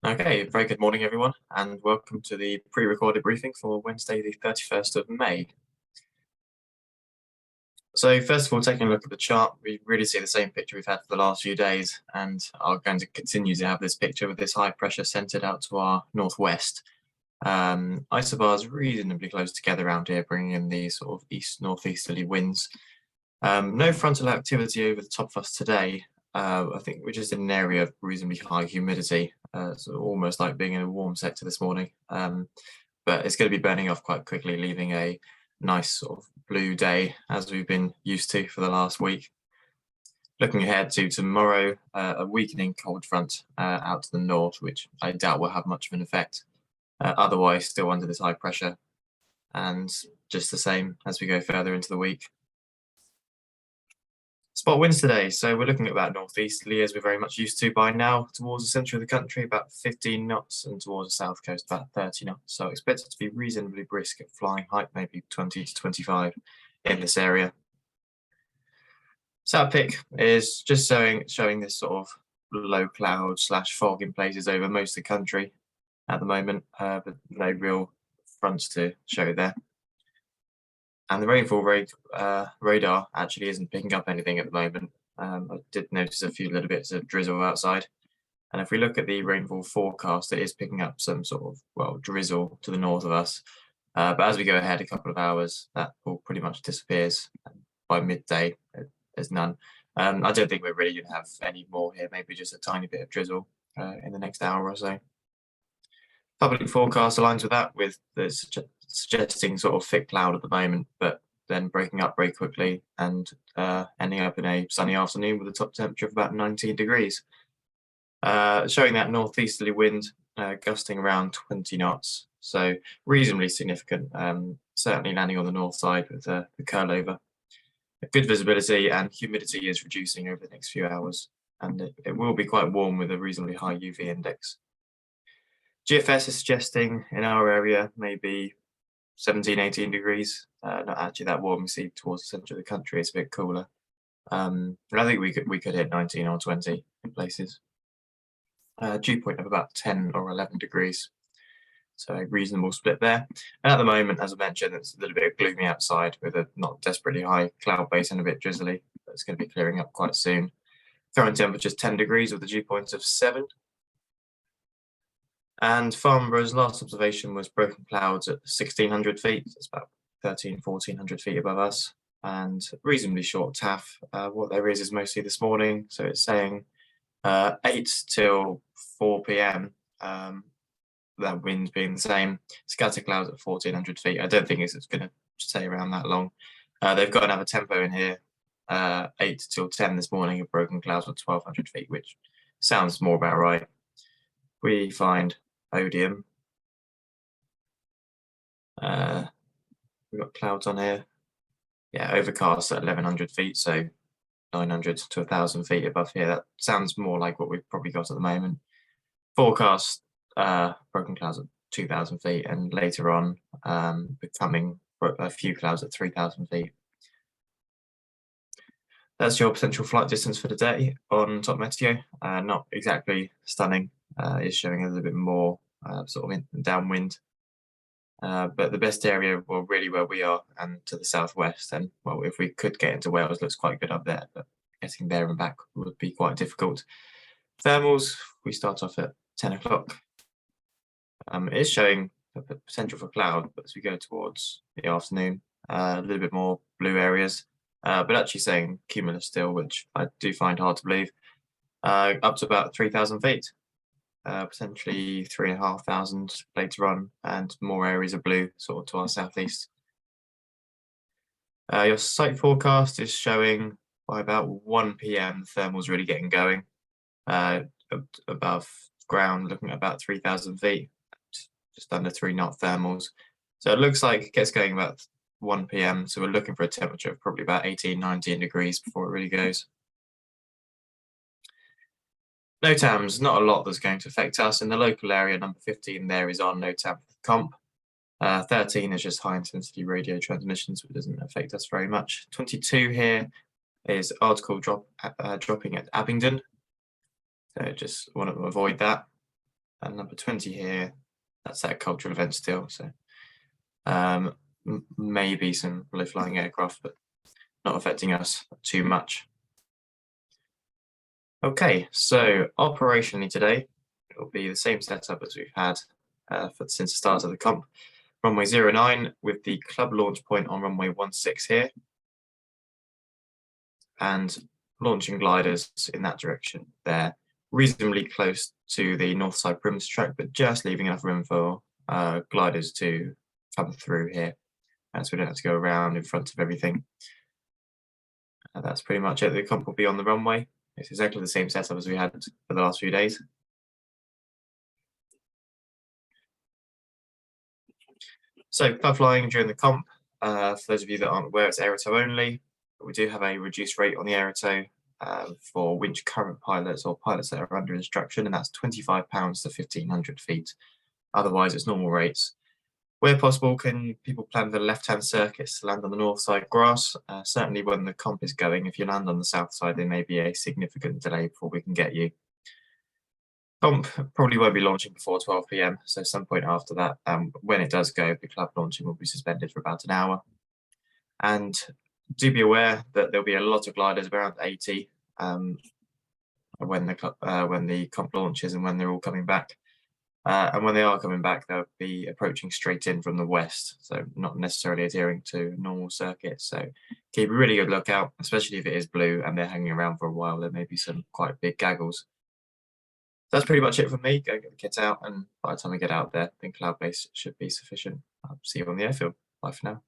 Okay, very good morning, everyone, and welcome to the pre-recorded briefing for Wednesday, the 31st of May. So first of all, taking a look at the chart, we really see the same picture we've had for the last few days and are going to continue to have this picture with this high pressure centered out to our northwest. Isobars reasonably close together around here, bringing in these sort of east-northeasterly winds. No frontal activity over the top of us today. I think we're just in an area of reasonably high humidity, so almost like being in a warm sector this morning. But it's going to be burning off quite quickly, leaving a nice sort of blue day as we've been used to for the last week. Looking ahead to tomorrow, a weakening cold front out to the north, which I doubt will have much of an effect. Otherwise, still under this high pressure, and just the same as we go further into the week. Spot winds today, so we're looking at about northeasterly as we're very much used to by now, towards the centre of the country about 15 knots and towards the south coast about 30 knots. So I expect it to be reasonably brisk at flying height, maybe 20 to 25 in this area. South Pic is just showing this sort of low cloud / fog in places over most of the country at the moment, but no real fronts to show there. And the rainfall radar actually isn't picking up anything at the moment. I did notice a few little bits of drizzle outside. And if we look at the rainfall forecast, it is picking up some sort of, well, drizzle to the north of us. But as we go ahead a couple of hours, that all pretty much disappears. By midday, there's none. I don't think we're really going to have any more here, maybe just a tiny bit of drizzle in the next hour or so. Public forecast aligns with that, with the suggesting sort of thick cloud at the moment, but then breaking up very quickly and ending up in a sunny afternoon with a top temperature of about 19 degrees. Showing that northeasterly wind gusting around 20 knots, so reasonably significant, certainly landing on the north side with the curl-over. Good visibility, and humidity is reducing over the next few hours, and it will be quite warm with a reasonably high UV index. GFS is suggesting in our area maybe 17, 18 degrees. Not actually that warm. We see towards the centre of the country, it's a bit cooler. I think we could hit 19 or 20 in places. Dew point of about 10 or 11 degrees. So a reasonable split there. And at the moment, as I mentioned, it's a little bit gloomy outside with a not desperately high cloud base and a bit drizzly, but it's going to be clearing up quite soon. Current temperature is 10 degrees with a dew point of 7. And Farnborough's last observation was broken clouds at 1,600 feet. It's about 1,400 feet above us, and reasonably short taff. What there is mostly this morning, so it's saying 8 till 4 p.m. That wind being the same. Scatter clouds at 1,400 feet. I don't think it's going to stay around that long. They've got another tempo in here, 8 till 10 this morning of broken clouds at 1,200 feet, which sounds more about right. We find Odium. We've got clouds on here. Yeah, overcast at 1,100 feet, so 900 to 1,000 feet above here. That sounds more like what we've probably got at the moment. Forecast broken clouds at 2,000 feet, and later on becoming a few clouds at 3,000 feet. That's your potential flight distance for today on Top Meteo. Not exactly stunning. Is showing a little bit more sort of downwind. But the best area, well, really where we are and to the southwest. And well, if we could get into Wales, looks quite good up there, but getting there and back would be quite difficult. Thermals, we start off at 10 o'clock. It is showing the potential for cloud, but as we go towards the afternoon, a little bit more blue areas, but actually saying cumulus still, which I do find hard to believe, up to about 3,000 feet. Potentially 3,500 later on, and more areas of blue sort of to our southeast. Your site forecast is showing by about 1 p.m. thermals really getting going. Above ground, looking at about 3,000 feet, just under 3 knot thermals. So it looks like it gets going about 1 p.m. So we're looking for a temperature of probably about 18, 19 degrees before it really goes. NOTAMs, not a lot that's going to affect us. In the local area, number 15 there is on NOTAM comp. 13 is just high intensity radio transmissions, which doesn't affect us very much. 22 here is article dropping at Abingdon. So just want to avoid that. And number 20 here, that's that cultural event still. So maybe some low flying aircraft, but not affecting us too much. Okay, so operationally today, it'll be the same setup as we've had since the start of the comp. Runway 09 with the club launch point on runway 16 here, and launching gliders in that direction. They're reasonably close to the north side perimeter track, but just leaving enough room for gliders to come through here, so we don't have to go around in front of everything. That's pretty much it. The comp will be on the runway. It's exactly the same setup as we had for the last few days. So club flying during the comp, for those of you that aren't aware, it's aerotow only. We do have a reduced rate on the aerotow for winch current pilots or pilots that are under instruction, and that's £25 to 1,500 feet. Otherwise, it's normal rates. Where possible, can people plan for left-hand circuits to land on the north side grass? Certainly when the comp is going, if you land on the south side, there may be a significant delay before we can get you. Comp probably won't be launching before 12 p.m, so some point after that. When it does go, the club launching will be suspended for about an hour. And do be aware that there'll be a lot of gliders, around 80, when the comp launches and when they're all coming back. And when they are coming back, they'll be approaching straight in from the west, so not necessarily adhering to normal circuits. So keep a really good lookout, especially if it is blue and they're hanging around for a while. There may be some quite big gaggles. That's pretty much it from me. Go get the kits out, and by the time we get out there, I think cloud base should be sufficient. I'll see you on the airfield. Bye for now.